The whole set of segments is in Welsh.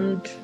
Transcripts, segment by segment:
and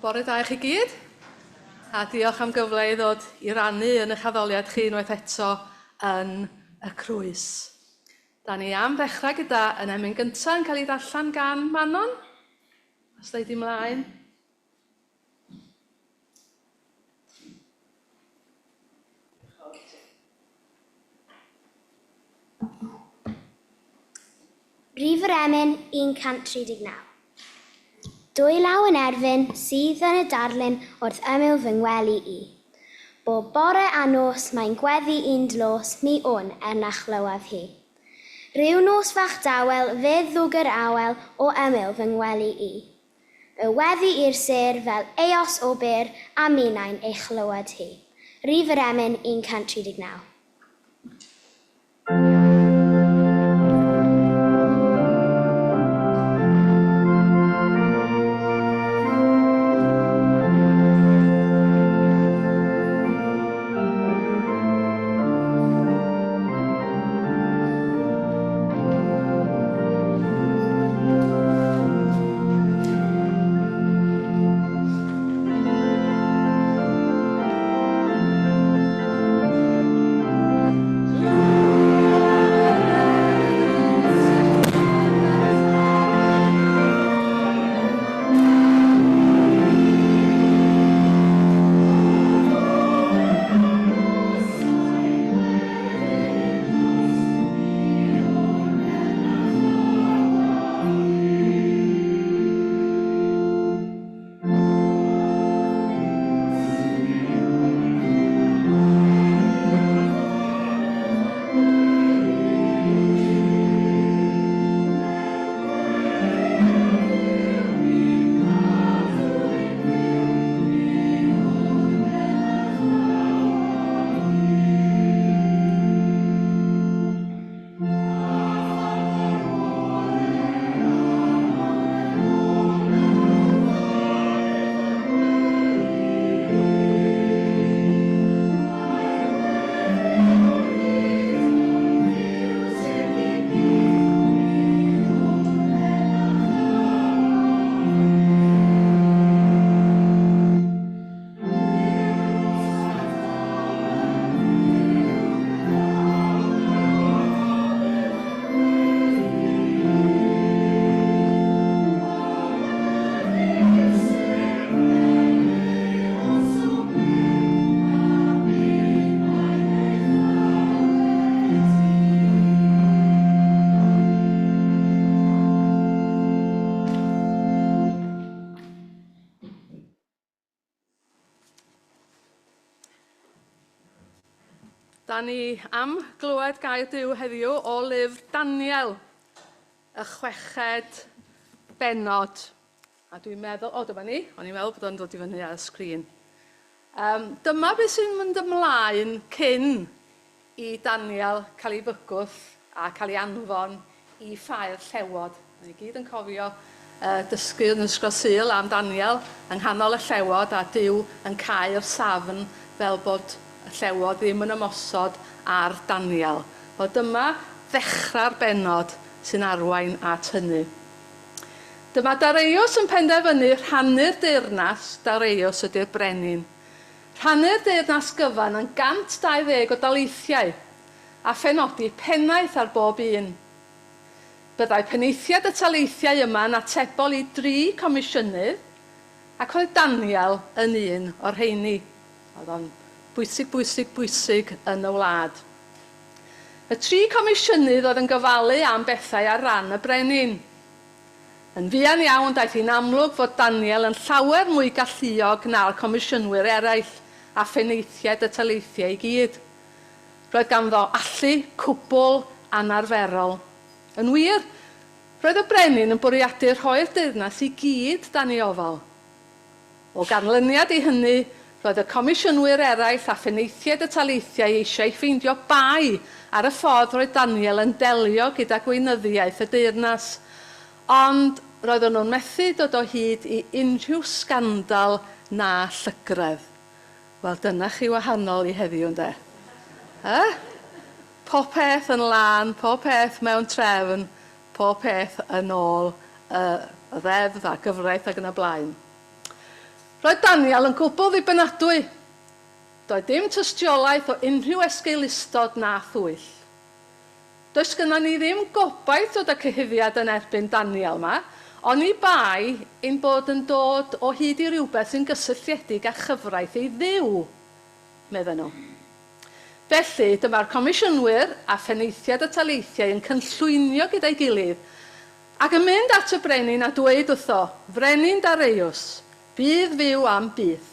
Bore da i chi gyd, a diolch am gyfle i ddod i rannu yn eich addoliad chi unwaith eto yn y Crwys. Da ni am ddechrau gyda yn emyn gyntaf yn cael ei ddarllen gan Manon. Os da i di mlaen. Rhif yr emyn 139. Dwy law yn erbyn sydd yn y darlun wrth ymyl fy ngwely i. Bob bore a nos mae'n gweddi un dlos mi on na chlywaf hi. Rhyw nos fach dawel fe ddwg yr awel o ymyl fy ngwely i. Y weddi i'r sêr fel eos o byr a minnau'n ei chlywed hi. Rhif yr emyn 139. Da ni am glywed gair Duw heddiw o lyfr Daniel, y chweched bennod. A dwi'n meddwl, dyma ni, o'n i'n meddwl bod o'n dod i fyny ar y sgrin. Dyma beth sy'n mynd ymlaen cyn i Daniel cael ei bygwth a cael ei anfon i ffair llewod. Da ni gyd yn cofio dysgu yn ysgol Sul am Daniel yng nghanol y llewod a Duw yn cau'r safn fel bod y llewod ddim yn ymosod ar Daniel. Wel, dyma ddechrau'r bennod sy'n arwain at hynny. Dyma Dareios yn penderfynu rhannu'r deyrnas, Dareios ydy'r brenin. Rhannu'r deyrnas gyfan yn 120 o daleithiau a phenodi pennaeth ar bob un. Byddai penaethiad y taleithiau yma yn atebol i 3 comisiynydd ac oedd Daniel yn un o'r rheini. Oedd o'n bwysig yn y wlad. Y 3 comisiynydd oedd yn gofalu am bethau ar ran y brenin. Yn fuan iawn daeth hi'n amlwg fod Daniel yn llawer mwy galluog na'r comisiynwyr eraill a pheneithiad y taleithiau i gyd. Roedd ganddo allu cwbl anarferol. Yn wir, roedd y brenin yn bwriadu rhoi'r deyrnas i gyd dan ei ofal. O ganlyniad i hynny, roedd y comisiynwyr eraill a pheneithiad y taleithiau eisiau ffeindio bai ar y ffordd roedd Daniel yn delio gyda gweinyddiaeth y deyrnas, ond roedden nhw'n methu dod o hyd i unrhyw sgandal na llygredd. Wel, dyna chi wahanol i heddiw, ynde? Pob peth yn lan, pob peth mewn trefn, pob peth yn ôl y ddeddf a gyfraith ac yn y blaen. Roedd Daniel yn gwbl ddibynadwy. Doedd dim tystiolaeth o unrhyw esgeilistod na thwyll. Does gynno ni ddim gobaith dod y cyhyddiad yn erbyn Daniel yma, ond i bai ein bod yn dod o hyd i rywbeth sy'n gysylltiedig â chyfraith ei ddiw, medden nhw. Felly, dyma'r comisiynwyr a pheneithiad y taleithiau yn cynllwynio gyda'i gilydd ac yn mynd at y brenin a dweud wrtho, Frenin Dareiws, bydd fyw am byth.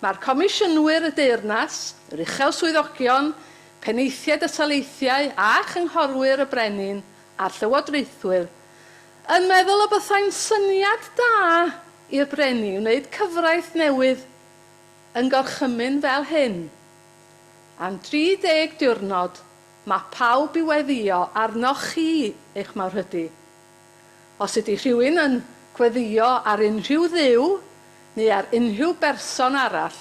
Mae'r comisiynwyr y deyrnas, yr uchel swyddogion, pheneithiad y taleithiau a chynghorwyr y brenin a'r llywodraethwyr yn meddwl y byddai'n syniad da i'r brenin wneud cyfraith newydd yn gorchymyn fel hyn. Am 30 diwrnod mae pawb i weddio arnoch chi eich mawrhydi. Os ydy rhywun yn gweddio ar unrhyw ddiw neu ar unrhyw berson arall,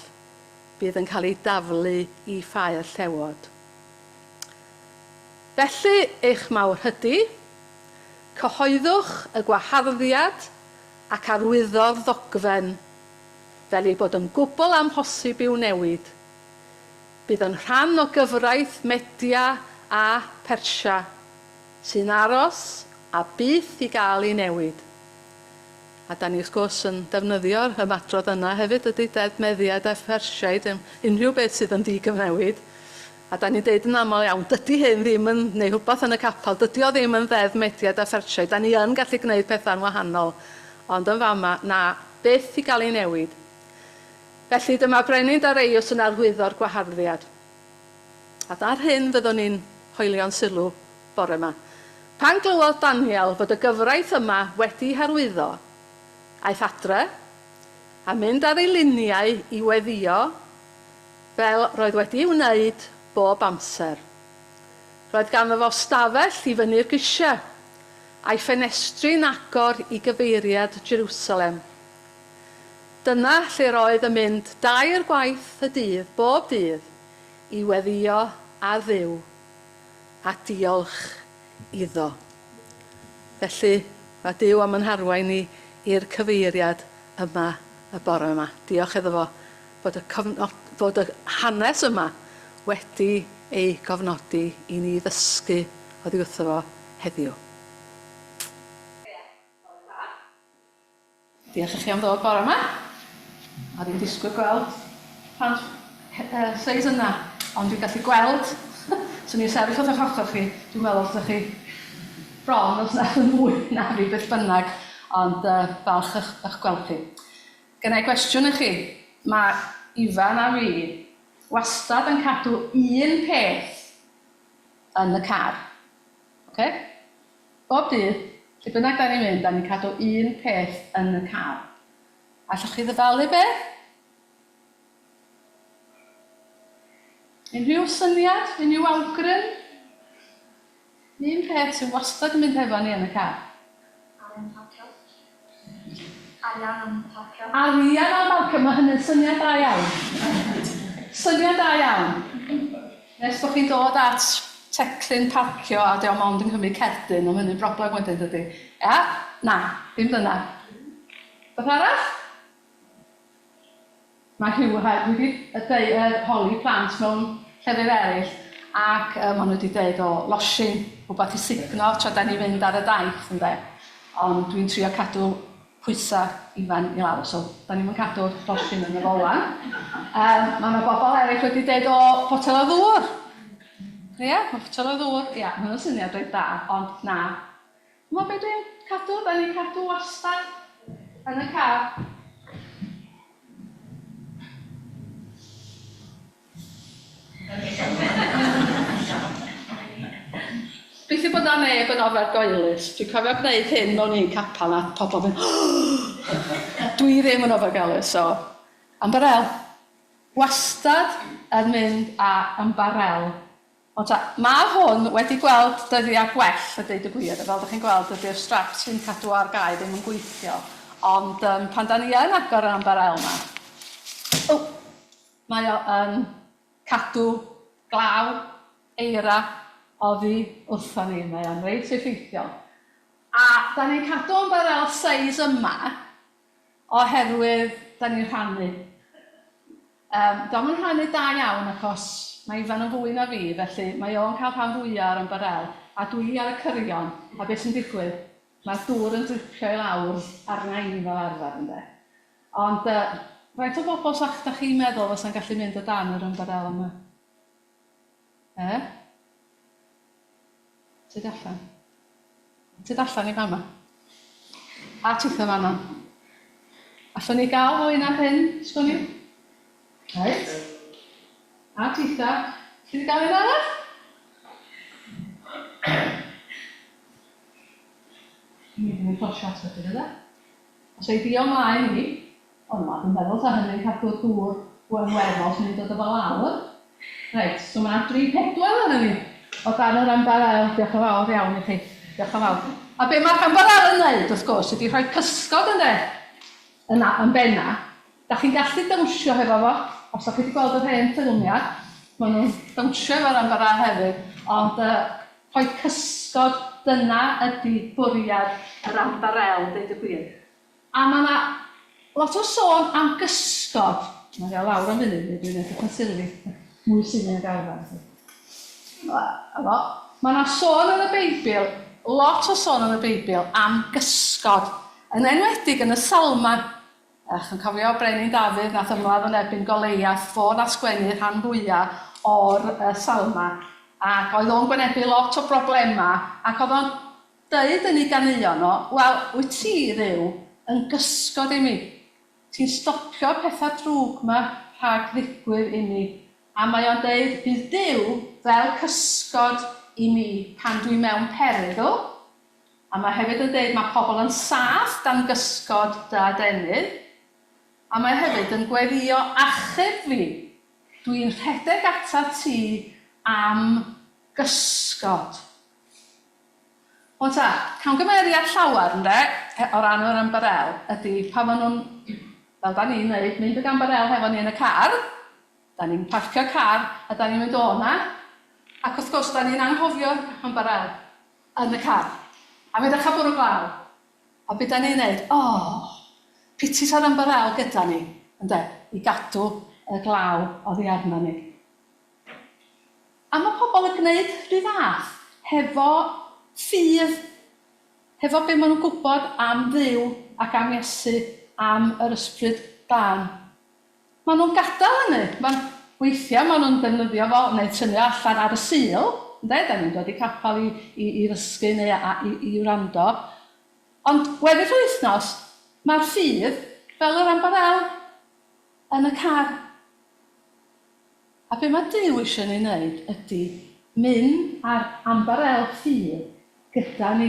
bydd yn cael ei daflu i ffair llewod. Felly eich mawrhydi, cyhoeddwch y gwaharddiad ac arwyddo'r ddogfen fel ei bod yn gwbl amhosib i'w newid. Bydd yn rhan o gyfraith Media a Persia sy'n aros a byth i gael ei newid. A da ni wrth gwrs yn defnyddio'r ymadrodd yna hefyd ydy deddf Media a Persiaid, unrhyw beth sydd yn digyfnewid. A da ni'n deud yn aml iawn, dydy hyn ddim yn, neu rhywbeth yn y capel, dydy o ddim yn ddeddf Media a Persiaid. Da ni yn gallu gwneud pethau'n wahanol, ond yn fama, na, beth i gael ei newid. Felly dyma Brenin Dareiws yn arwyddo'r gwaharddiad. A ar hyn fyddwn ni'n hoelio'n sylw bore yma. Pan glywodd Daniel fod y gyfraith yma wedi harwyddo, aeth adre a mynd ar ei luniau i weddio fel roedd wedi ei wneud bob amser. Roedd ganddo fo stafell i fyny'r grisiau a'i ffenestri'n agor i gyfeiriad Jerusalem. Dyna lle roedd yn mynd 2 gwaith y dydd, bob dydd, i weddio a Dduw a diolch iddo. Felly, mae Duw am yn harwain ni i'r cyfeiriad yma y bore yma. Diolch iddo fo bod y hanes yma wedi ei gofnodi i ni ddysgu oddi wrtho fo heddiw. Diolch i chi am ddod bore yma. A dwi'n disgwyl gweld pan seis yna, ond dwi'n gallu gweld, so ni'n sefyll wrth eich ochr chi, dwi'n meddwl wrth chi bron os na yn mwy na fi beth bynnag, ond falch eich gweld chi. Gynnau gwestiwn i chi, mae Ifan a fi wastad yn cadw un peth yn y car. Okay? Bob dydd, lle bynnag da ni'n mynd, da ni'n cadw un peth yn y car. Allwch chi ddyfalu beth? Unrhyw syniad? Unrhyw awgrym? Un peth sy'n wastad yn mynd hefo ni yn y car. Arian parcio. Arian am parcio. Arian am parcio, mae hynny'n syniad da iawn. Syniad da iawn. Nes bod chi'n dod at teclyn parcio a diolch ond yn cymryd cerdyn, ond hynny'n broblem wedyn dydy. Ia? Na, ddim dyna. Beth arall? Mae Hugh wedi holi plant mewn llefydd eraill ac maen nhw wedi dweud o losin, rhywbeth i signo tra da ni fynd ar y daith, ynde. Ond dwi'n trio cadw pwysau Ifan i lawr, so da ni'n cadw losin yn y folan. Mae yna bobl eraill wedi dweud o botel o ddŵr. Ie, botel o ddŵr, ia, mae'n syniad rhaid da, ond na. Mae beth dwi'n cadw? Da ni'n cadw wastad yn y car. Beth yw bod na neb yn ofer goelus? Dwi'n cofio gwneud hyn mewn un capel a pobl yn dwi ddim yn ofer goelus, so ymbarel. Wastad yn mynd â ymbarel. Ond mae hwn wedi gweld dyddiau gwell, a dweud y gwir, fel ydych chi'n gweld, ydy'r strap sy'n cadw ar gau ddim yn gweithio. Ond pan da ni yn agor yr ymbarel yma, mae o yn cadw glaw, eira, oddi wrthon ni, mae o'n reit effeithiol. A da ni'n cadw ymbarel seis yma oherwydd da ni'n rhannu. Do'n yn rhannu da iawn achos mae Ifan yn fwy na fi, felly mae o'n cael rhan fwyaf ar ymbarel, a dwi ar y cyrion, a beth sy'n digwydd? Mae'r dŵr yn dripio i lawr arna i fel arfer ynddo. Ond faint o bobl sa'ch da chi'n meddwl fysa'n gallu mynd o dan yr ymbarel yma? Tyd allan? Tyd allan i fama? A titha fanna? Allwn ni gael fwy na hyn, sgwni? Reit. A titha, chi wedi gael un arall? Dwi'n mynd i'n fforsio at ydyn yna. Os ei dio mlaen i, ond dwi'n meddwl ta hynny'n cadw'r dŵr yn weddol sy'n mynd o lawr. Reit, so mae 3-4 yna ni. O dan yr ymbarel, diolch yn fawr iawn i chi. Diolch yn fawr. A be mae'r ymbarel yn neud, wrth gwrs, ydy rhoi cysgod yn benna. Da chi'n gallu dawnsio hefo fo. Os da chi wedi gweld yr hen ffilmiau, maen nhw'n dawnsio efo'r ymbarel hefyd, ond rhoi cysgod, dyna ydy bwriad yr ymbarel, deud y gwir. A mae yna lot o sôn am gysgod. Mae'n gael lawr am funud, dwi'n edrych yn sylwi, mwy sy'n ei garfan. Mae yna sôn yn y Beibl, lot o sôn yn y Beibl am gysgod, yn enwedig yn y Salma. Yn cofio Brenin Dafydd nath ymladd yn erbyn Goliath, fo na sgwennu rhan fwyaf o'r Salma. Ac oedd o'n gwynebu lot o broblemau, ac oedd o'n dweud yn ei ganeuon o, wel, wyt ti Dduw yn gysgod i mi. Ti'n stopio pethau drwg yma rhag ddigwydd i mi. A mae o'n dweud, bydd Duw fel cysgod i mi pan dwi mewn perygl. A mae hefyd yn dweud, mae pobl yn saff dan gysgod da denydd. A mae hefyd yn gweddio achub fi. Dwi'n rhedeg ata ti am gysgod. O ta, camgymeriad llawer ynddo, o ran o'r ymbarel, ydy pan maen nhw'n, fel da ni'n neud, mynd ag ymbarel hefo ni yn y car, da ni'n parcio car, a da ni'n mynd o'na, ac wrth gwrs da ni'n anghofio'r ymbarel yn y car. A mae'n dechrau bwrw glaw. A beth da ni'n neud? Pitis ar ymbarel gyda ni, ynddo, i gadw y glaw oddi arna ni. A mae pobl yn gwneud rhyw fath hefo ffydd, hefo be maen nhw'n gwybod am Dduw ac am Iesu, am yr ysbryd dan. Maen nhw'n gadael hynny. Weithiau maen nhw'n defnyddio fo, neu tynnu allan ar y sul, ynddo, da ni'n dod i capel i ddysgu neu i wrando. Ond weddill o wythnos, mae'r ffydd fel yr ymbarel yn y car. A be mae Duw eisiau ni wneud ydy mynd ar ymbarel ffydd gyda ni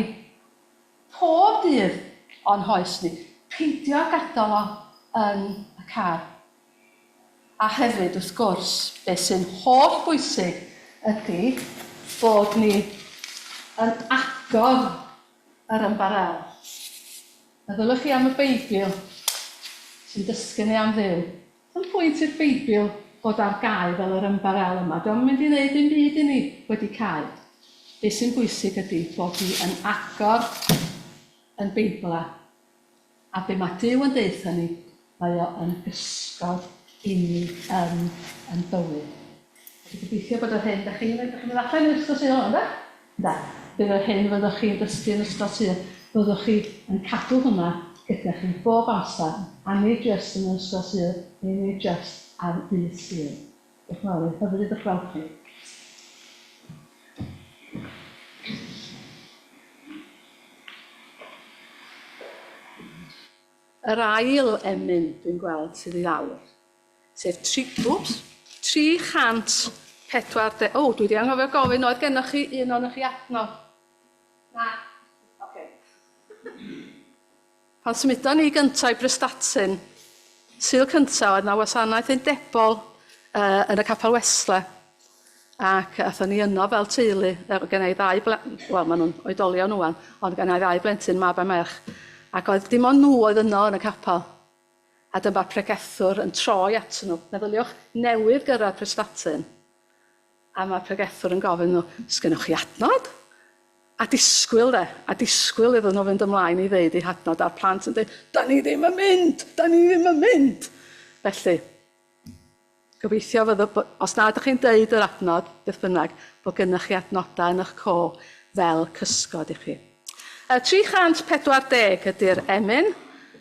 pob dydd o'n hoes ni. Peidio gadael o yn y car. A hefyd, wrth gwrs, beth sy'n holl bwysig ydy bod ni yn agor yr ymbarel. Meddylwch chi am y Beibl sy'n dysgu ni am Dduw. Yn pwynt i'r Beibl bod ar gael fel yr ymbarel yma. Dwi'n mynd i wneud un byd i ni wedi cael. Be sy'n bwysig ydy bod ni yn agor yn Beibla. A be mae Duw yn deitha ni, mae o yn gysgod i ni yn bywyd. Dwi'n gobeithio bod yr hyn, da chi'n mynd allan i'r ystod sydd o'n da? Bydd yr hyn fyddwch chi'n dysgu yn ystod sydd, byddwch chi yn cadw hwnna gyda chi bob amser, a nid jyst yn ystod sydd, nid jyst ar ddydd sydd. Diolch yn fawr, hyfryd i'ch gweld chi. yr ail emyn dwi'n gweld sydd i lawr, sef 340... O, dwi wedi anghofio gofyn, oedd gennych chi un o'n chi adnodd? Na. Oce. Pan symudon ni gyntaf i Prestatyn, Sul cyntaf oedd na wasanaeth undebol yn y Capel Wesle. Ac athon ni yno fel teulu, gen i ddau wel, maen nhw'n oedolion nhw, ond gen i ddau blentyn, mab a merch. Ac oedd dim ond nhw oedd yno yn y capel. A dyma'r pregethwr yn troi at nhw. Meddyliwch, newydd gyrraedd Prestatyn. A mae'r pregethwr yn gofyn nhw, sgynwch chi adnod? A disgwyl iddyn nhw fynd ymlaen i ddeud eu hadnod a'r plant yn dweud, da ni ddim yn mynd. Felly, gobeithio os na ydych chi'n deud yr adnod, beth bynnag, bod gennych chi adnodau yn eich co fel cysgod i chi. 340 ydy'r emyn,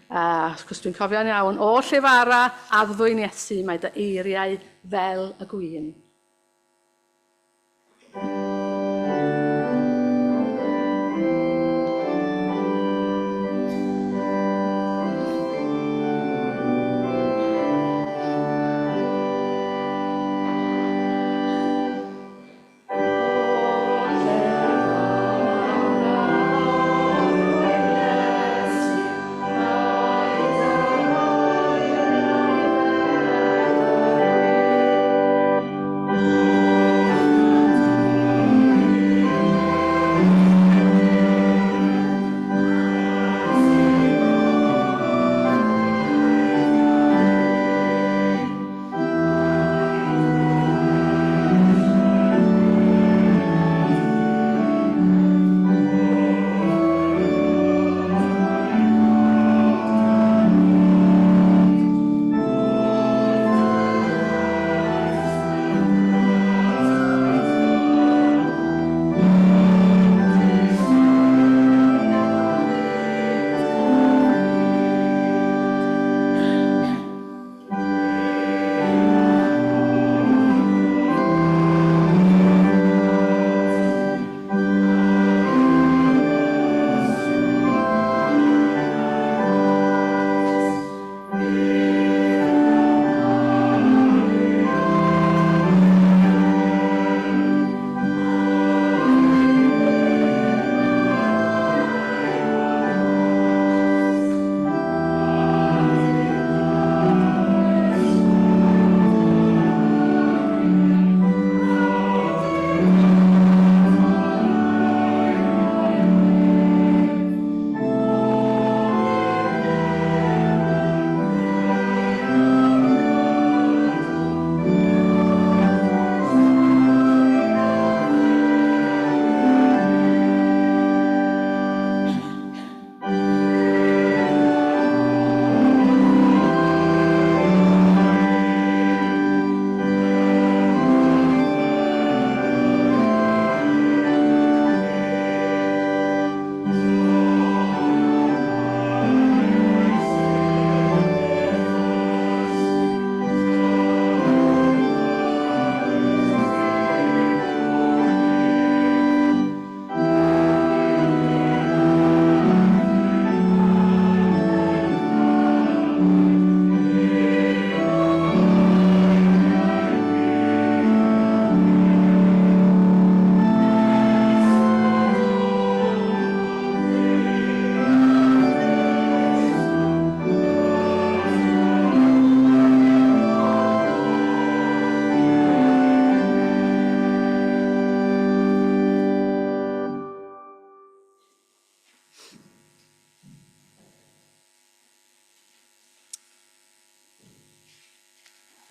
cos dwi'n cofio'n iawn, o llefara addwyn Iesu, mae dy eiriau fel y gwyn.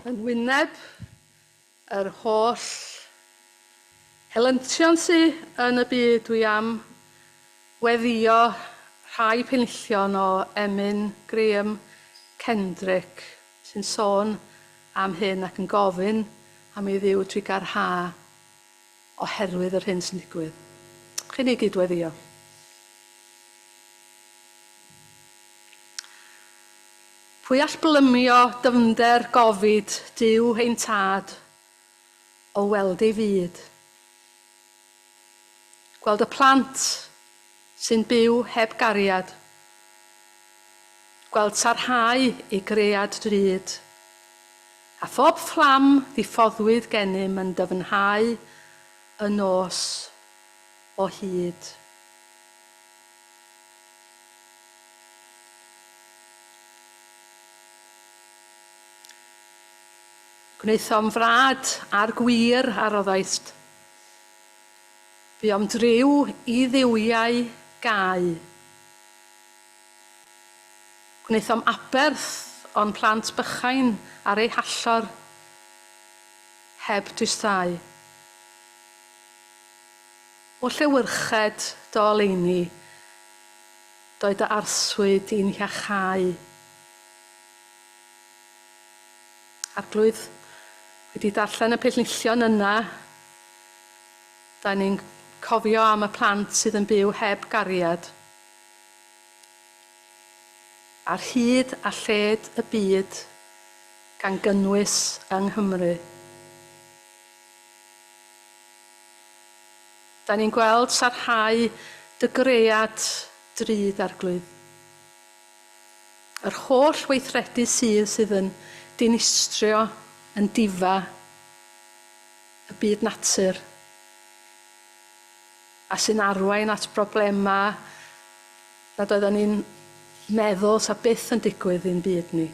Yn wyneb yr holl helyntion sydd yn y byd, dwi am weddio rhai penillion o Emyn Graham Kendrick sy'n sôn am hyn ac yn gofyn am ei ddiw trwy garha oherwydd yr hyn sy'n digwydd. Chi'n ei gydweddio. Pwy all blymio dyfnder gofid Duw ein tad o weld ei fyd? Gweld y plant sy'n byw heb gariad. gweld sarhau ei gread drud. A phob fflam ddiffoddwyd gennym yn dyfnhau y nos o hyd. Gwnaethom frad a'r gwir ar oddaist. Buom driw i ddiwiau gau. Gwnaethom aberth o'n plant bychain ar ei hallor heb dwysau. O llewyrched do oleini, doedd y arswyd i'n hiachau. Arglwydd wedi darllen y pellnillion yna, da ni'n cofio am y plant sydd yn byw heb gariad. Ar hyd a lled y byd gan gynnwys yng Nghymru. Da ni'n gweld sarhau dy gread drud arglwydd. Yr holl weithredu sydd yn dinistrio yn difa y byd natur a sy'n arwain at broblemau nad oedden ni'n meddwl sa byth yn digwydd i'n byd ni.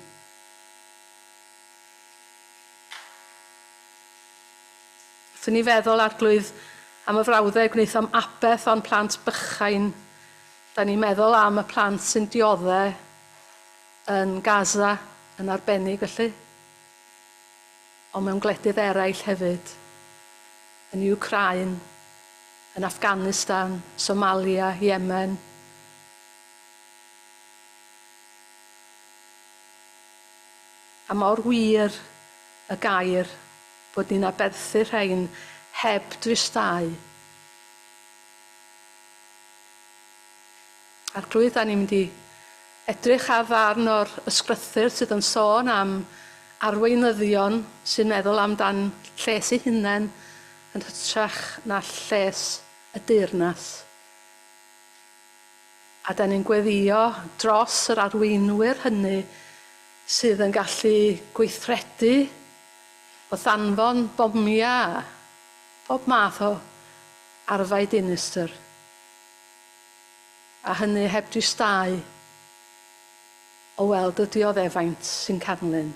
Fydden ni feddwl arglwydd am y frawddau gwnaethom aberth o'n plant bychain. Da ni'n meddwl am y plant sy'n dioddau yn Gaza yn arbennig felly, ond mewn gwledydd eraill hefyd, yn Ukraine, yn Afghanistan, Somalia, Yemen. A mor wir y gair bod ni'n aberthu rhain heb dristau. Arglwydd, da ni'n mynd i edrych ar ddarn o'r ysgrythyr sydd yn sôn am arweinyddion sy'n meddwl amdan lles eu hunain yn hytrach na lles y deyrnas. A da ni'n gweddio dros yr arweinwyr hynny sydd yn gallu gweithredu o ddanfon bomia, pob math o arfau dinistyr. A hynny heb dristau o weld y dioddefaint sy'n canlyn.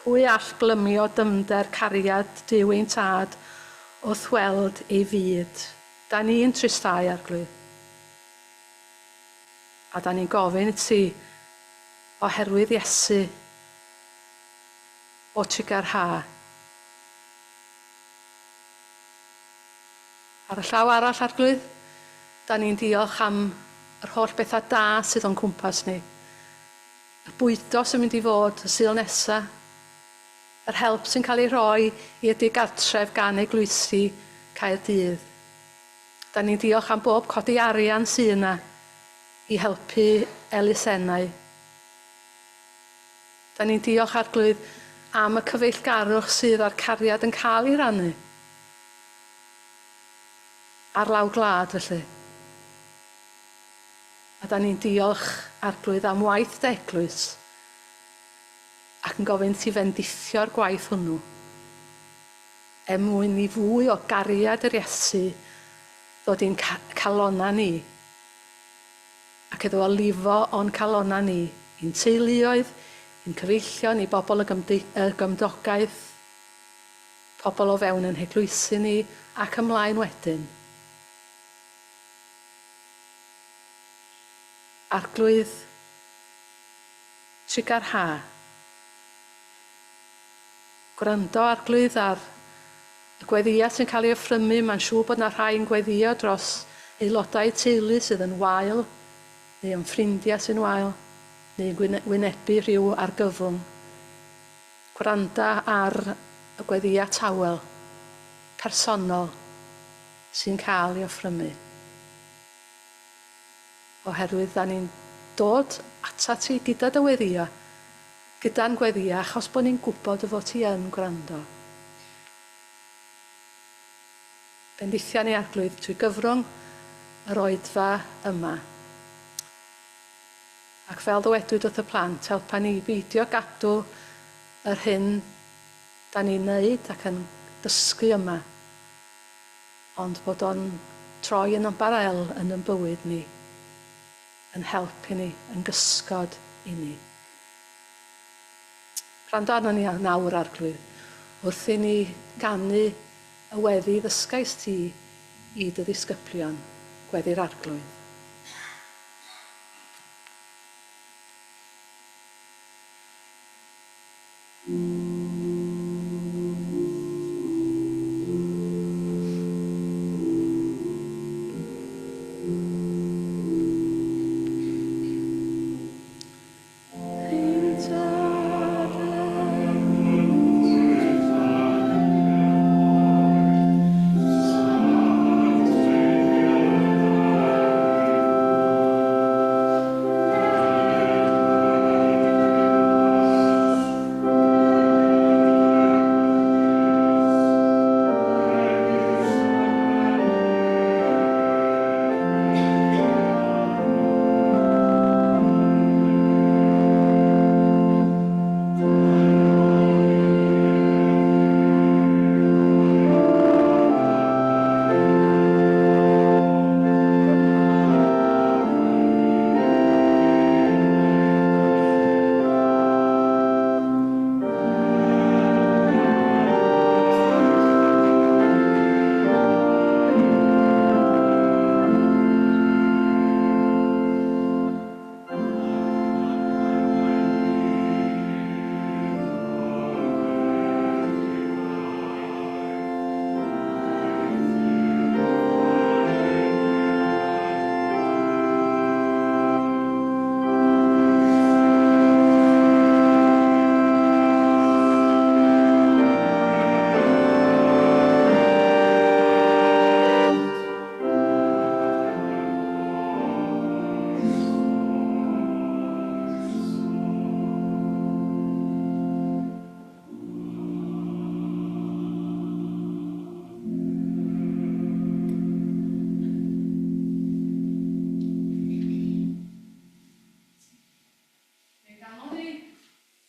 Pwy all glymio dymder cariad Duw ein tad wrth weld ei fyd? Da ni'n tristau arglwydd. A da ni'n gofyn i ti oherwydd Iesu o trigar ha. Ar y llaw arall arglwydd, da ni'n diolch am yr holl bethau da sydd o'n cwmpas ni. Y bwydo sy'n mynd i fod y sul nesaf. Yr help sy'n cael ei roi i'r digartref gan Eglwysi Caerdydd. Da ni'n diolch am bob codi arian sy'n yna i helpu elusennau. Da ni'n diolch arglwydd am y cyfeillgarwch sydd ar cariad yn cael ei rannu. Ar law glad felly. A da ni'n diolch arglwydd am waith dy eglwys ac yn gofyn ti fendithio'r gwaith hwnnw mwyn i fwy o gariad yr Iesu ddod i'n calonna ni ac iddo o lifo o'n calonna ni i'n teuluoedd, i'n cyfeillion, i bobl y gymdogaeth, pobl o fewn yn eglwysu ni ac ymlaen wedyn. Arglwydd trigar ha. Gwrando arglwydd ar y gweddia sy'n cael ei offrymu. Mae'n siŵr bod yna rhai'n gweddio dros aelodau teulu sydd yn wael, neu yn ffrindiau sy'n wael, neu wynebu rhyw argyfwng. Gwrando ar y gweddia tawel, personol, sy'n cael ei offrymu. Oherwydd da ni'n dod ata ti gyda dy weddia, gyda'n gweddia, achos bod ni'n gwybod y fod ti yn gwrando. Bendithia ni arglwydd trwy gyfrwng yr oedfa yma. Ac fel ddywedwyd wrth y plant, helpa ni beidio gadw yr hyn da ni'n neud ac yn dysgu yma, ond bod o'n troi yn ymbarel yn ein bywyd ni, yn helpu ni, yn gysgod i ni. Gwrando arno ni nawr, Arglwydd, wrth i ni ganu y weddi ddysgais ti i dy ddisgyblion, gweddi'r Arglwydd.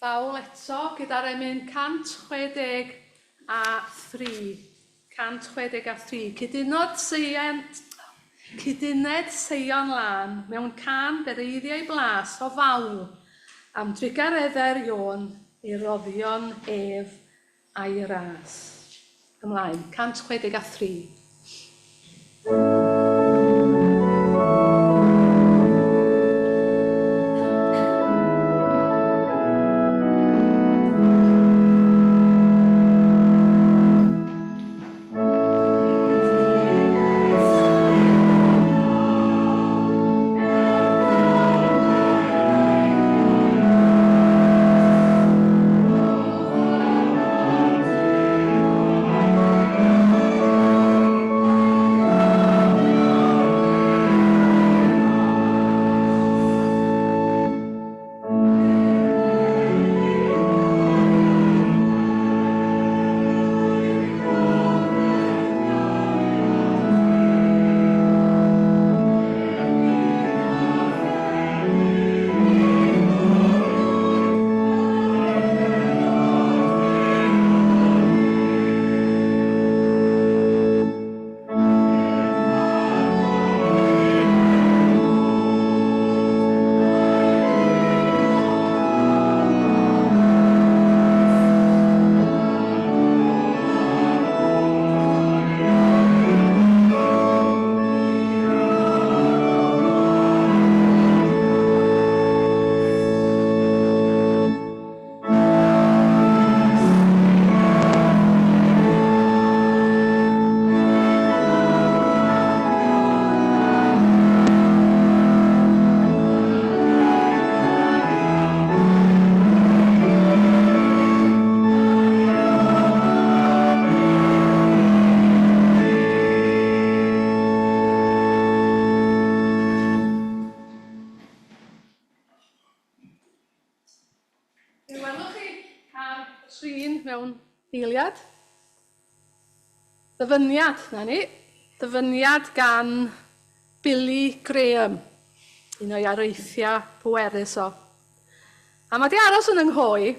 Fawl eto gyda'r emyn 163. 163. Cyduned Seion Lan mewn can bereiddiau blas o fawl am drigareddau'r Iôn i roddion ef a'i ras. Ymlaen, 163. Mewn eiliad. Ddyfyniad, na ni. Ddyfyniad gan Billy Graham, un o'i areithiau pwerus o. A mae di aros yn ynghoi,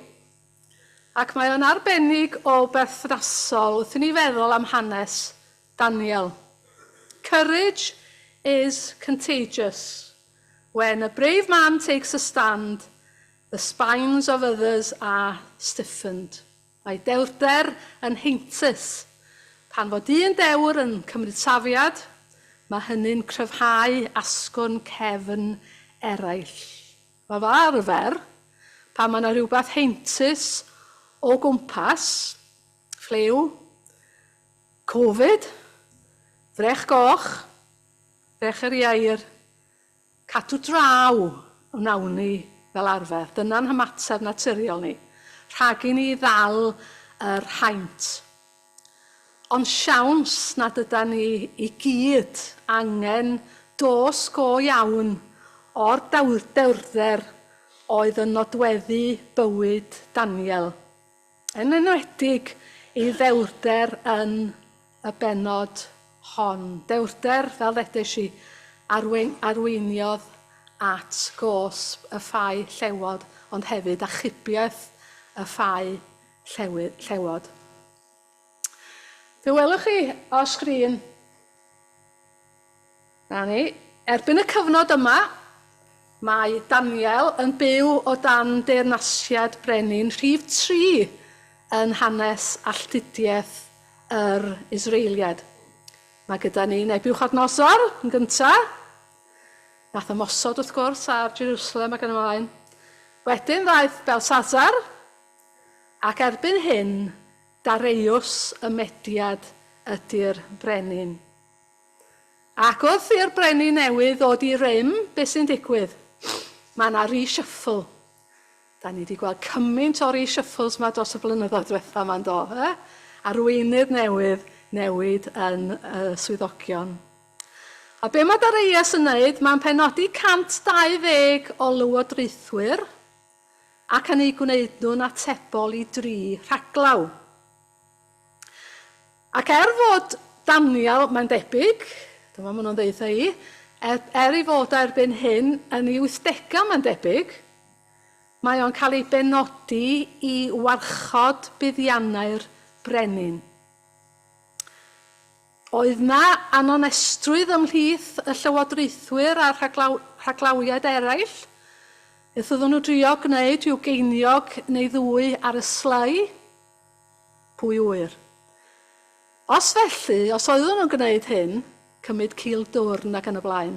ac mae o'n arbennig o berthnasol wrth i ni feddwl am hanes Daniel. Courage is contagious. When a brave man takes a stand, the spines of others are stiffened. Mae dewrder yn heintus. Pan fod un dewr yn cymryd safiad, mae hynny'n cryfhau asgwrn cefn eraill. Mae fel arfer, pan mae yna rhywbeth heintus o gwmpas, ffliw, Covid, frech goch, frech yr iair, cadw draw wnawn ni fel arfer. Dyna'n hymateb naturiol ni. Rhag i ni ddal yr haint. Ond siawns nad ydyn ni i gyd angen dos go iawn o'r dewrder oedd yn nodweddu bywyd Daniel. Yn enwedig ei ddewrder yn y benod hon. Dewrder, fel ddedais i, arweiniodd at gosb y ffau llewod, ond hefyd achubiaeth y ffau llewod. Fe welwch chi o sgrin, na ni, erbyn y cyfnod yma, mae Daniel yn byw o dan deyrnasiad brenin rhif 3 yn hanes alltudiaeth yr Israeliad. Mae gyda ni Nebiwchodynosor yn gyntaf, nath ymosod wrth gwrs ar Jerusalem ac yn ymlaen. Wedyn ddaeth Belsasar, ac erbyn hyn, Dareiws y Mediad ydy'r brenin. Ac wrth i'r brenin newydd ddod i rym, beth sy'n digwydd? Mae yna reshuffle. Da ni wedi gweld cymaint o reshuffles yma dros y blynyddoedd diwethaf yma'n do. Arweinydd newydd newid yn swyddogion. A be mae Dareius yn wneud? Mae'n penodi 120 o lywodraethwyr ac yn ei gwneud nhw'n atebol i 3 rhaglaw. Ac fod Daniel, mae'n debyg, dyma maen nhw'n dweud i, i fod erbyn hyn yn ei 80au mae'n debyg, mae o'n cael ei benodi i warchod buddiannau'r brenin. Oedd na anonestrwydd ymhlith y llywodraethwyr a'r rhaglawiad eraill. Beth oedden nhw drio gwneud yw geiniog neu ddwy ar y slai. Pwy wyr? Os felly, os oedden nhw'n gwneud hyn, cymryd cil dwrn ac yn y blaen,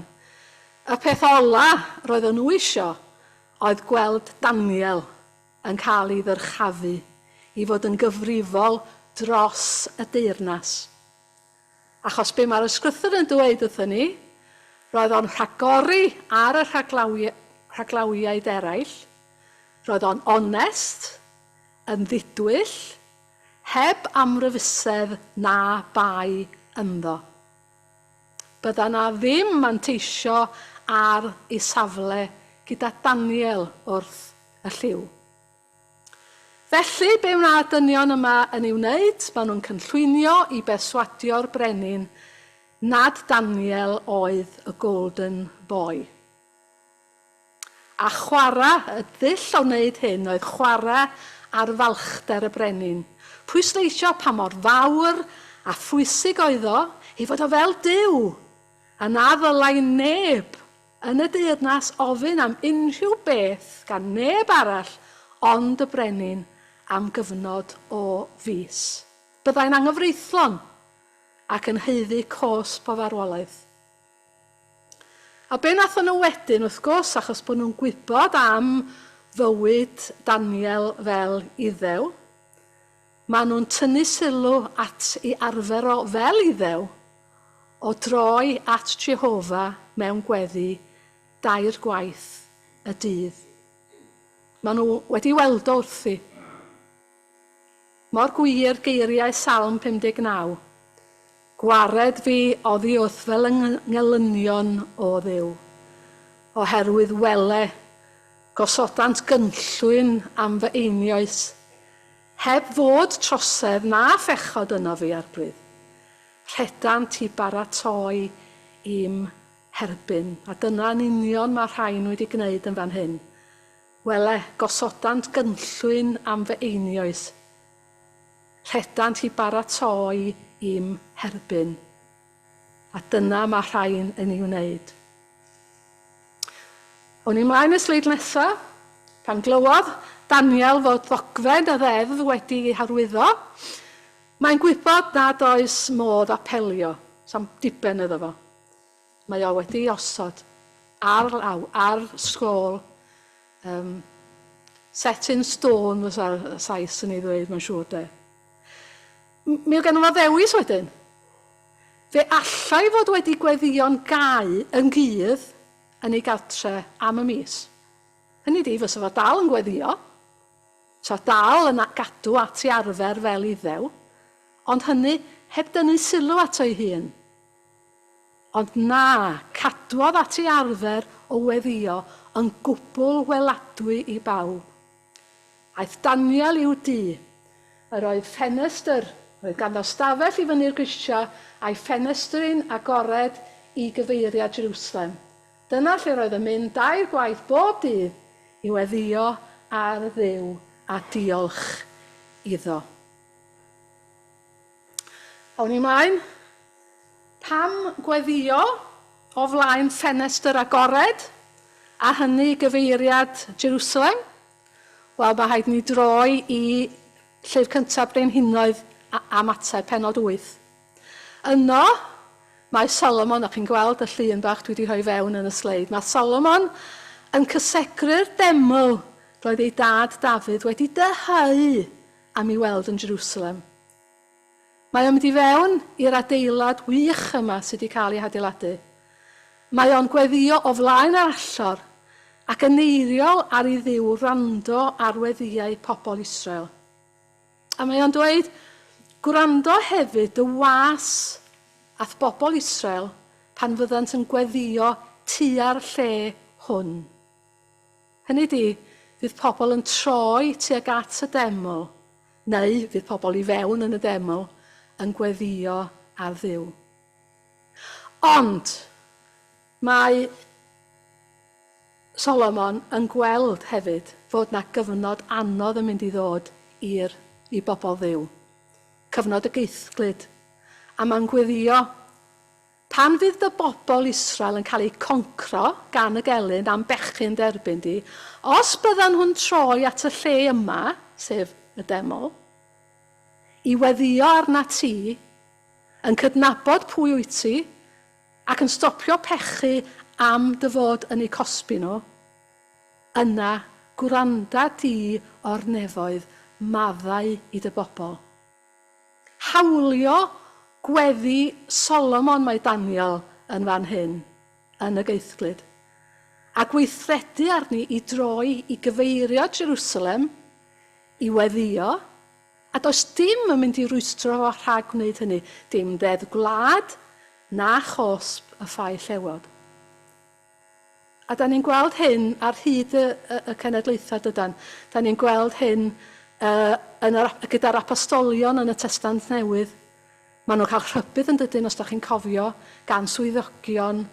y peth ola roedden nhw isio oedd gweld Daniel yn cael ei ddyrchafu i fod yn gyfrifol dros y deyrnas. Achos be mae'r ysgrythur yn dweud wrthyn ni, roedd o'n rhagori ar y rhaglawiaid eraill, roedd o'n onest, yn ddidwyll, heb amryfusedd na bai ynddo. Bydda na ddim manteisio ar ei safle gyda Daniel wrth y lliw. Felly, be wna'r dynion yma yn ei wneud? Maen nhw'n cynllwynio i berswadio'r brenin nad Daniel oedd y golden boy. A chwarae, y ddull o wneud hyn oedd chwarae ar falchder y brenin. Pwysleisio pa mor fawr a phwysig oedd o i fod o fel Duw. A na ddylai neb yn y deyrnas ofyn am unrhyw beth gan neb arall ond y brenin am gyfnod o fus. Byddai'n anghyfreithlon ac yn haeddu cosb o farwolaeth. A be nathon nhw wedyn, wrth gwrs, achos bod nhw'n gwybod am fywyd Daniel fel Iddew, maen nhw'n tynnu sylw at ei arfer o fel Iddew o droi at Jehova mewn gweddi 2 gwaith y dydd. Maen nhw wedi weld o wrthi. Mor gwir geiriau Salm 59. Gwared fi oddi wrth fel ngelynion o Dduw. Oherwydd wele, gosodant gynllwyn am fy einioes, heb fod trosedd na phechod yno fi arbrydd. Rhedant i baratoi i'm herbyn. A dyna'n union mae rhain wedi gwneud yn fan hyn. Wele, gosodant gynllwyn am fy einioes. Rhedant i baratoi i'm herbyn. A dyna mae rhain yn ei wneud. O'n i mlaen y sleid nesaf, pan glywodd Daniel fod ddogfen y ddeddf wedi ei harwyddo, mae'n gwybod nad oes modd apelio, sam diben iddo fo. Mae o wedi osod ar law, ar sgôl, set in stone, fysa'r Sais yn ei ddweud, mae'n siŵr de. Mi o gen fo ddewis wedyn. Fe allai fod wedi gweddïo'n gau yn gydd yn ei gartre am y mis. Hynny di, fysa fo dal yn gweddïo, fysa dal yn gadw at ei arfer fel iddew, ond hynny heb dynnu sylw at ei hun. Ond na, cadwodd at ei arfer o weddïo yn gwbl weladwy i bawb. Aeth Daniel i'w dŷ, yr oedd ffenestr, roedd ganddo stafell i fyny'r grisia a'i ffenestrin agored i gyfeiriad Jerusalem. Dyna lle roedd yn mynd 2 gwaith bob dydd i weddïo ar Dduw a diolch iddo. Awn ni mlaen. Pam gweddïo o flaen ffenestr agored a hynny gyfeiriad Jerusalem? Wel, mae rhaid ni droi i llyfr cyntaf Brenhinoedd am ateb penod 8. Yno, mae Solomon, a chi'n gweld y llun bach dwi wedi rhoi fewn yn y sleid, mae Solomon yn cysegru'r deml roedd ei dad Dafydd wedi dyhau am ei weld yn Jerusalem. Mae o'n mynd i fewn i'r adeilad wych yma sydd wedi cael ei adeiladu. Mae o'n gweddïo o flaen yr allor ac yn eiriol ar ei ddiw wrando ar weddïau pobl Israel. A mae o'n dweud, gwrando hefyd y was ath bobl Israel pan fyddant yn gweddïo tua'r lle hwn. Hynny di, fydd pobl yn troi tuag at y deml, neu fydd pobl i fewn yn y deml yn gweddïo ar Dduw. Ond mae Solomon yn gweld hefyd fod na gyfnod anodd yn mynd i ddod i bobl Dduw. Cyfnod y geithglyd. A mae'n gweddïo, pan fydd y bobl Israel yn cael ei concro gan y gelyn am bechyn derbyn di, os byddan nhw'n troi at y lle yma, sef y deml, i weddïo arna ti, yn cydnabod pwy wyt ti, ac yn stopio pechu am dy fod yn eu cosbi nhw, yna gwranda di o'r nefoedd maddau i dy bobl. Hawlio gweddi Solomon mae Daniel yn fan hyn, yn y geithglyd, a gweithredu arni i droi i gyfeirio Jerusalem, i weddïo, a does dim yn mynd i rwystro o rhag gwneud hynny, dim dedd gwlad na chosb y ffai llewod. A da ni'n gweld hyn ar hyd y cenedlaethau dydan. Da ni'n gweld hyn gyda'r apostolion yn y Testament Newydd. Maen nhw'n cael rhybydd yn dydyn, os da chi'n cofio, gan swyddogion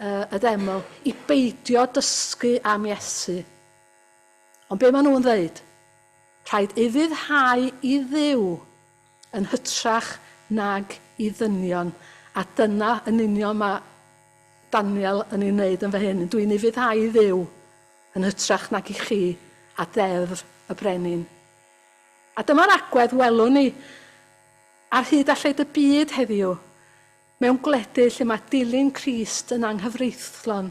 y deml, i beidio dysgu am Iesu. Ond be maen nhw'n dweud? Rhaid ufuddhau i Dduw yn hytrach nag i ddynion. A dyna yn union mae Daniel yn ei wneud yn fy hyn. Dwi'n ufuddhau i Dduw yn hytrach nag i chi a deddf y brenin. A dyma'r agwedd welwn ni ar hyd a lled y byd heddiw, mewn gwledydd lle mae dilyn Crist yn anghyfreithlon.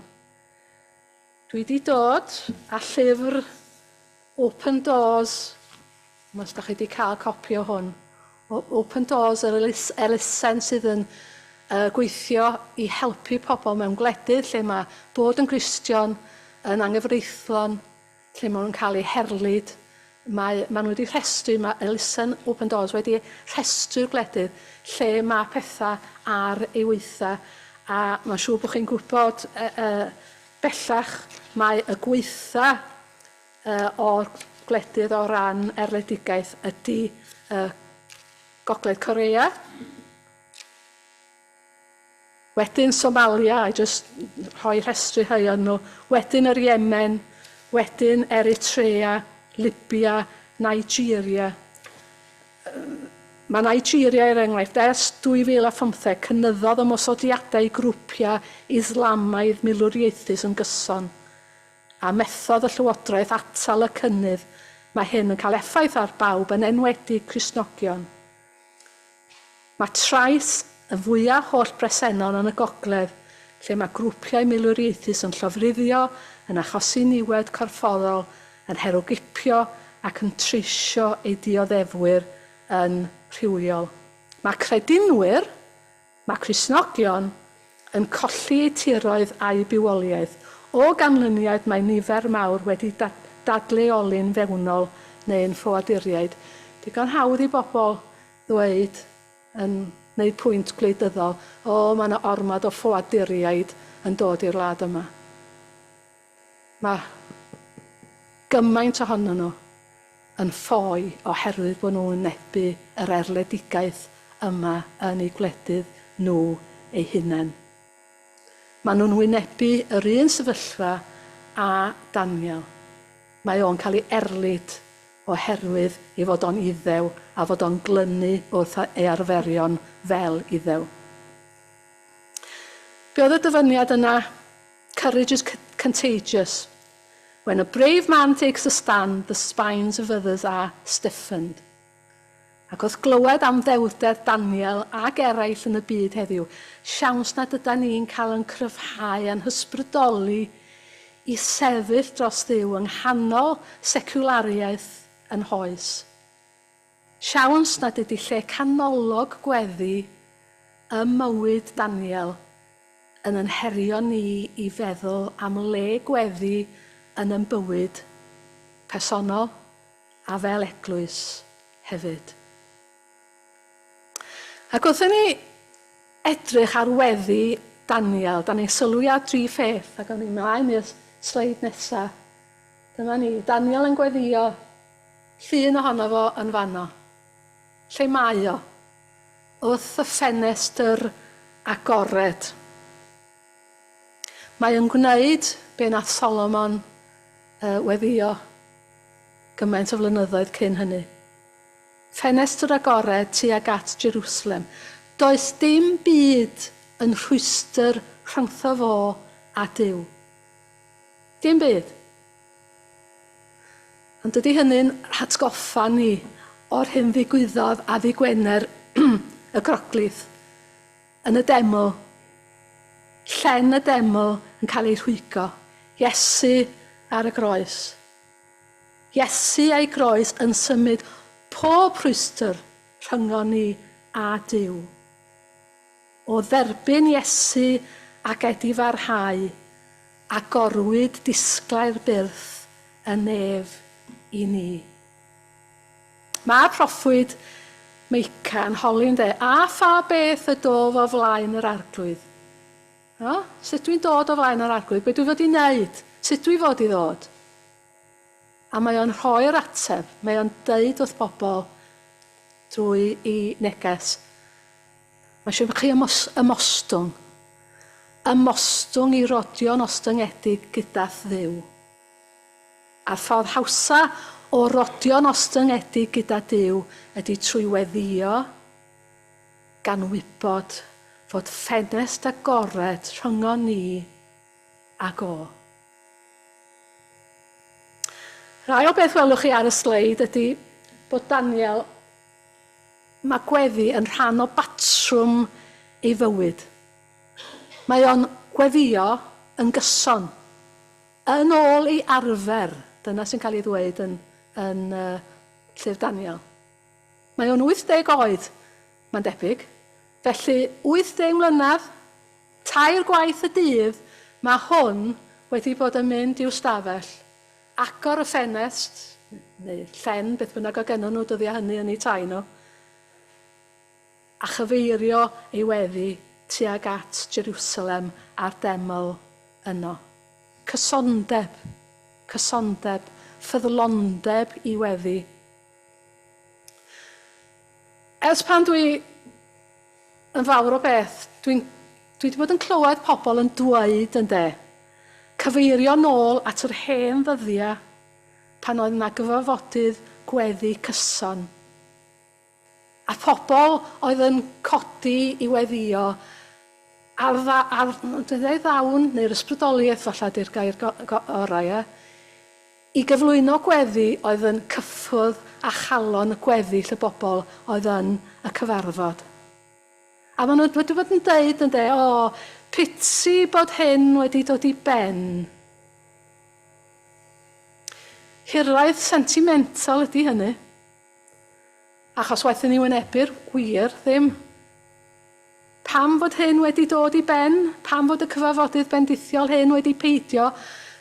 Dwi wedi dod â llyfr Open Doors, os da chi wedi cael copi o hwn, Open Doors, yr elusen sydd yn gweithio i helpu pobl mewn gwledydd lle mae bod yn Gristion yn anghyfreithlon, lle maen nhw'n cael eu herlyd. Maen nhw wedi rhestru, mae elusen Open Doors wedi rhestru'r gwledydd lle mae pethau ar ei weitha. A mae'n siŵr bod chi'n gwybod bellach mae y gweitha o'r gwledydd o ran erledigaeth ydy Gogledd Corea. Wedyn Somalia, a jyst rhoi rhestru rhai o'n nhw. Wedyn yr Yemen, wedyn Eritrea, Libya, Nigeria. Mae Nigeria er enghraifft, ers 2015 cynyddodd ymosodiadau grwpiau Islamaidd milwriaethus yn gyson. A methodd y Llywodraeth atal y cynnydd, mae hyn yn cael effaith ar bawb, yn enwedig Cristnogion. Mae trais y fwyaf holl bresennol yn y gogledd, lle mae grwpiau milwriaethus yn llofruddio, yn achosi niwed corfforol, yn herwgipio ac yn treisio ei dioddefwyr yn rhywiol. Mae credinwyr, mae Cristnogion, yn colli eu tiroedd a'i bywoliaeth. O ganlyniad mae nifer mawr wedi dadleoli'n fewnol neu'n ffoaduriaid. Digon hawdd i bobl ddweud yn gwneud pwynt gwleidyddol, mae yna ormod o ffoaduriaid yn dod i'r wlad yma. Mae gymaint ohonyn nhw yn ffoi oherwydd bod nhw'n nebu yr erledigaeth yma yn eu gwledydd nhw eu hunain. Maen nhw'n wynebu yr un sefyllfa a Daniel. Mae o'n cael ei erlyd oherwydd ei fod o'n iddew a fod o'n glynu wrth ei arferion fel iddew. Be oedd y dyfyniad yna? Courage is contagious. When a brave man takes a stand, the spines of others are stiffened. Ac wrth glywed am ddewrder Daniel ac eraill yn y byd heddiw, siawns nad ydym ni'n cael yn cryfhau a'n hysbrydoli i sefyll dros Dduw yng nghanol seculariaeth yn hoes. Siawns nad ydy lle canolog gweddi y mywyd Daniel yn anherio ni i feddwl am le gweddi yn ein bywyd personol a fel eglwys hefyd. Ac wrthyn ni edrych ar weddi Daniel, da ni'n sylwi ar 3 pheth, ac o'n i'n mlaen i'r sleid nesaf. Dyma ni, Daniel yn gweddio, llun ohono fo yn fanno. Lle mae o? Wrth y ffenestr agored. Mae yn gwneud be nath Solomon weddio gymaint o flynyddoedd cyn hynny. Ffenestr agored tuag at Jerusalem. Does dim byd yn rhwystyr rhyngtho fo a Duw. Dim byd. Ond dydy hynny'n hatgoffa ni o'r hyn ddigwyddodd a ddigwener y groglith yn y deml. Llen y deml yn cael ei rhwygo. Iesu ar y groes. Iesu a'i groes yn symud pob rhwystyr rhyngo ni a Duw. O dderbyn Iesu ac edifarhau a gorwyd disglau'r byrth y nef i ni. Mae'r proffwyd Meica yn holi'n de, a pha beth y dof o flaen yr arglwydd. Sut dwi'n dod o flaen yr arglwydd? Be dwi fod i wneud? Sut dwi fod i ddod? A mae o'n rhoi'r ateb, mae o'n deud wrth bobl drwy ei neges. Mae eisiau chi ymostwng. Ymostwng i rodio'n ostyngedig gyda Dduw. A'r ffordd hawsa o rodio'n ostyngedig gyda Duw ydy trwy weddio gan wybod fod ffenest agored rhyngo ni ag o. Rai o beth welwch chi ar y sleid ydy bod Daniel, mae gweddi yn rhan o batrwm ei fywyd. Mae o'n gweddio yn gyson, yn ôl ei arfer. Dyna sy'n cael ei ddweud yn llyfr Daniel. Mae o'n 80 oed, mae'n debyg. Felly 80 mlynedd, 3 gwaith y dydd, mae hwn wedi bod yn mynd i'w stafell. Agor y ffenest, neu llen, beth bynnag o gennym nhw dyddiau hynny yn eu tai nhw, a chyfeirio ei weddi tuag at Jerusalem a'r deml yno. Cysondeb, ffyddlondeb i weddi. Ers pan dwi yn fawr o beth, dwi'n Dwi wedi bod yn clywed pobl yn dweud cyfeirio nôl at yr hen ddyddiau pan oedd yna gyfarfodydd gweddi cyson. A pobl oedd yn codi i weddio ar ddawn, neu'r ysbrydoliaeth falle di'r gair orau, i gyflwyno gweddi oedd yn cyffwrdd a chalon y gweddi lle bobl oedd yn y cyfarfod. A maen nhw wedi bod yn dweud, pitsi bod hyn wedi dod i ben. Hiraeth sentimental ydy hynny. Achos waethon ni wynebu'r gwir ddim. Pam fod hyn wedi dod i ben? Pam fod y cyfarfodydd bendithiol hyn wedi peidio?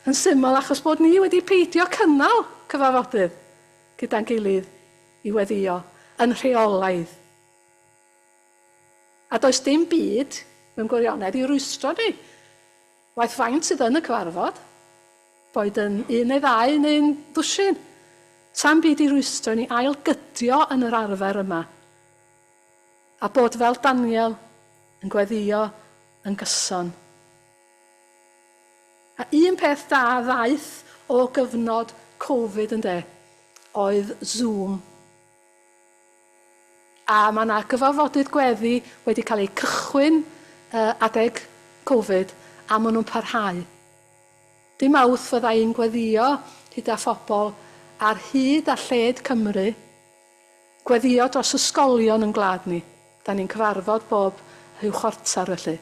Yn syml achos bod ni wedi peidio cynnal cyfarfodydd gyda'n gilydd i weddio yn rheolaidd. A does dim byd mewn gwirionedd i rwystro ni. Waith faint sydd yn y cyfarfod, boed yn un neu ddau neu'n ddwsin. Sa'n byd i rwystro ni ailgydio yn yr arfer yma. A bod fel Daniel yn gweddio yn gyson. A un peth da ddaeth o gyfnod Covid oedd Zoom. A mae yna gyfarfodydd gweddi wedi cael eu cychwyn adeg Covid a maen nhw'n parhau. Dim awth fydda i'n gweddio gyda phobl ar hyd a lled Cymru, gweddio dros ysgolion yn gwlad ni. Da ni'n cyfarfod bob rhyw chwarter felly.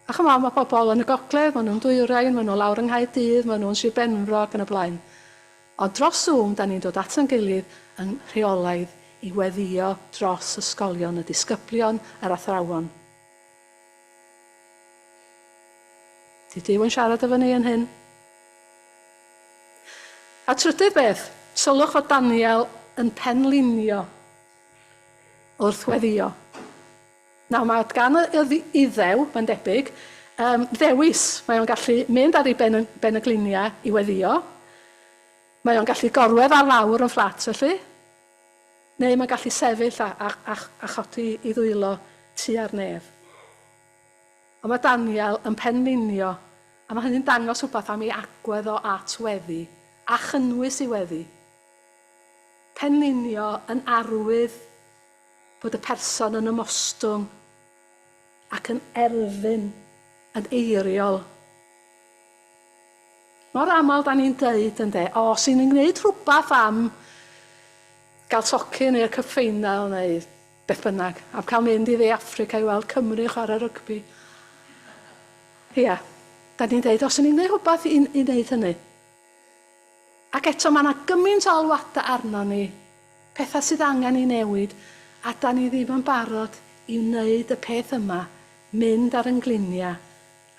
A chyma, mae pobl yn y gogledd, maen nhw'n Dwyrain, maen nhw lawr yng Nghaerdydd, maen nhw'n Sir Benfro ac yn y blaen. Ond dros Zoom, da ni'n dod at yn gilydd yn rheolaidd i weddio dros ysgolion, y disgyblion, yr athrawon. Di Duw yn siarad efo ni yn hyn? A trydydd beth, sylwch fod Daniel yn penlinio wrth weddio. Nawr mae gan y Iddew, mae'n debyg, ddewis. Mae o'n gallu mynd ar ei ben y gliniau i weddio. Mae o'n gallu gorwedd ar lawr yn fflat felly. Neu mae'n gallu sefyll a chodi i ddwylo tu ar nef. Ond mae Daniel yn penlinio, a mae hynny'n dangos rhywbeth am ei agwedd o at weddi, a chynnwys i weddi. Penlinio yn arwydd bod y person yn ymostwng ac yn erfyn, yn eiriol. Mor aml da ni'n dweud sy'n ni'n gwneud rhywbeth am gael tocyn neu'r cyffeinal neu beth bynnag, a cael mynd i dde Affrica i weld Cymru chwarae rygbi. Ia, da ni'n dweud, os ni'n gwneud rhywbeth i wneud hynny. Ac eto mae yna gymaint o alwada arno ni, pethau sydd angen i newid, a da ni ddim yn barod i wneud y peth yma, mynd ar yngluniau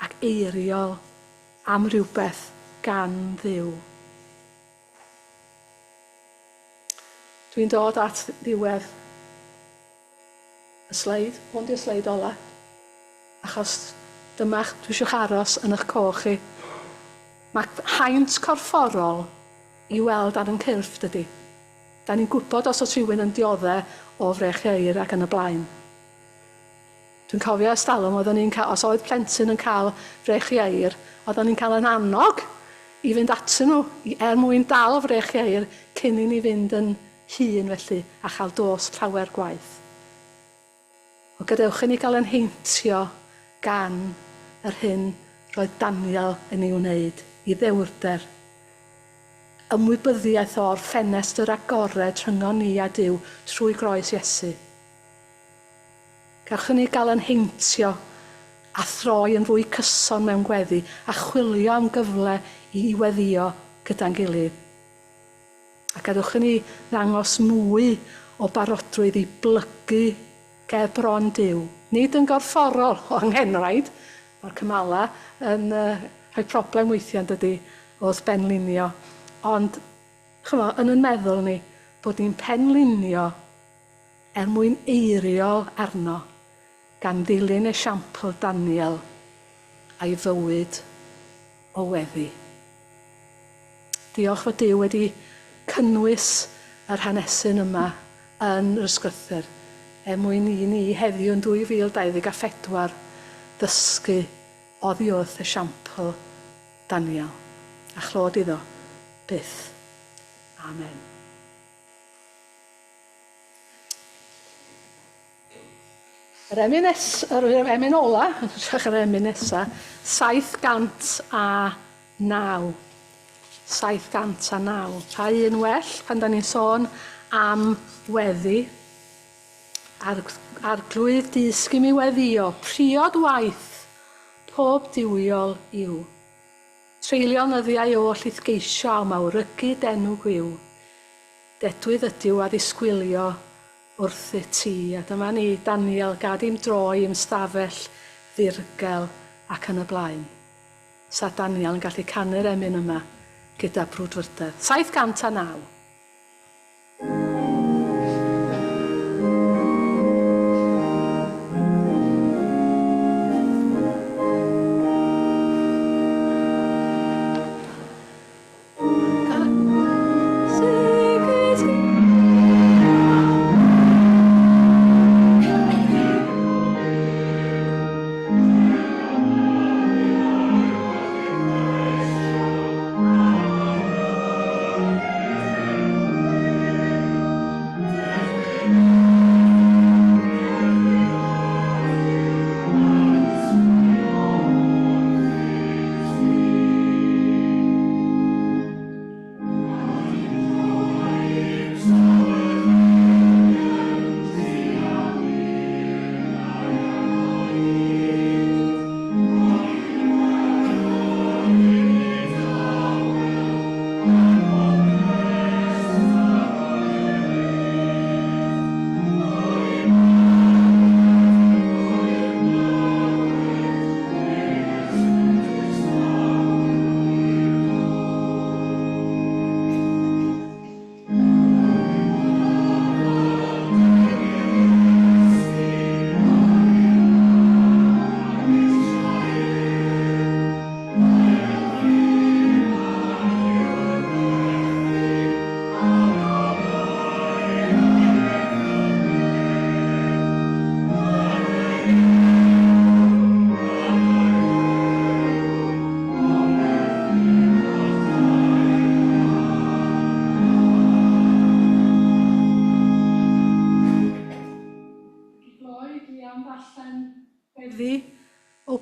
ac eiriol am rhywbeth gan Dduw. Dwi'n dod at ddiwedd y sleid, hwn di'r sleid ola, achos dyma dwi eisiau aros yn eich coch chi. Mae haint corfforol i weld ar yn cyrff dydy. Da ni'n gwybod os oes rhywun yn dioddau o frech eir ac yn y blaen. Dwi'n cofio ystalwm, os oedd plentyn yn cael frech eir, oedden ni'n cael yn annog i fynd atyn nhw, mwyn dal frech eir cyn i ni fynd yn hun felly, a chael dos llawer gwaith. O gadewch i ni gael yn heintio gan yr hyn roedd Daniel yn ei wneud, i ddewrder. Ymwybyddiaeth o'r ffenestr agored rhyngo ni a Duw trwy groes Iesu. Gawch ni gael yn heintio a throi yn fwy cyson mewn gweddi a chwilio am gyfle i weddio gyda'n gilydd. A gadwch ni ddangos mwy o barodrwydd i blygu ger bron Duw. Nid yn gorfforol o anghenraid, mae'r cymala yn rhoi problem weithiau dydy wrth benlinio. Ond yn yn meddwl ni bod ni'n penlinio mwyn eiriol arno gan ddilyn esiampl Daniel a'i fywyd o weddi. Diolch fod Duw wedi cynnwys yr hanesyn yma yn yr ysgrythyr mwyn i ni heddiw yn 2024 ddysgu oddi wrth esiampl Daniel. A chlod iddo byth. Amen. Yr emyn ola, yr emyn nesa, 709. 709. Pa un well pan da ni'n sôn am weddi. Arglwydd disgyn i weddio, priod waith, pob diwiol yw. Treulio nyddiau o llithgeisio am awrygu denw gwyw. Dedwydd ydyw a ddisgwylio wrth y tŷ. A dyma ni, Daniel, gad i'm droi i'm stafell ddirgel ac yn y blaen. Sa Daniel yn gallu canu'r emyn yma gyda brwdfrydedd. 709.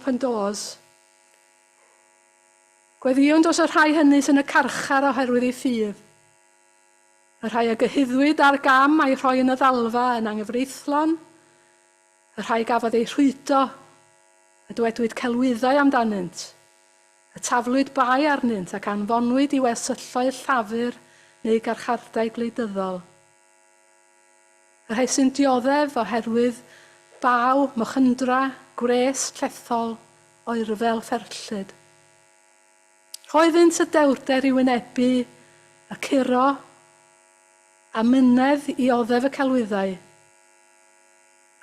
Open doors. Gweddiwn dos y rhai hynny sy'n y carchar oherwydd ei ffydd. Y rhai a gyhuddwyd ar gam a'i rhoi yn y ddalfa yn anghyfreithlon. Y rhai gafodd ei rhwydo, y dwedwyd celwyddau amdanynt. Y taflwyd bai arnynt ac anfonwyd i wersylloedd llafur neu garchardau gwleidyddol. Y rhai sy'n dioddef oherwydd baw, mochyndra, gwres, llethol, oerfel fferllyd. Rhoeddynt y dewrder i wynebu y curo a mynedd i oddef y celwyddau,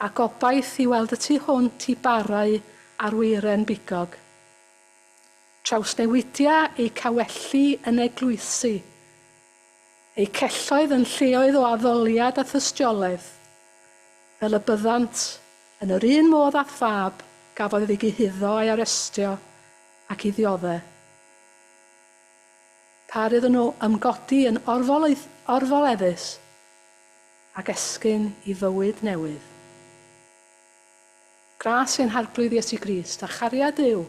a gobaith i weld y tu hwnt i barau ar weiren bigog. Trawsnewidia ei cawellu yn eglwysu, ei celloedd yn lleoedd o addoliad a thystiolaeth, fel y byddant yn yr un modd a thfab gafodd ei gyhuddo a'i arestio ac i ddioddau. Par iddyn nhw ymgodi yn orfoleddus ac esgyn i fywyd newydd. Gras i'n harglwydd Iesu Grist a chariad Duw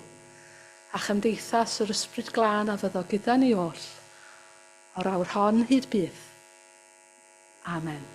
a chymdeithas yr ysbryd glân a fyddo gyda ni oll o'r awr hon hyd byth. Amen.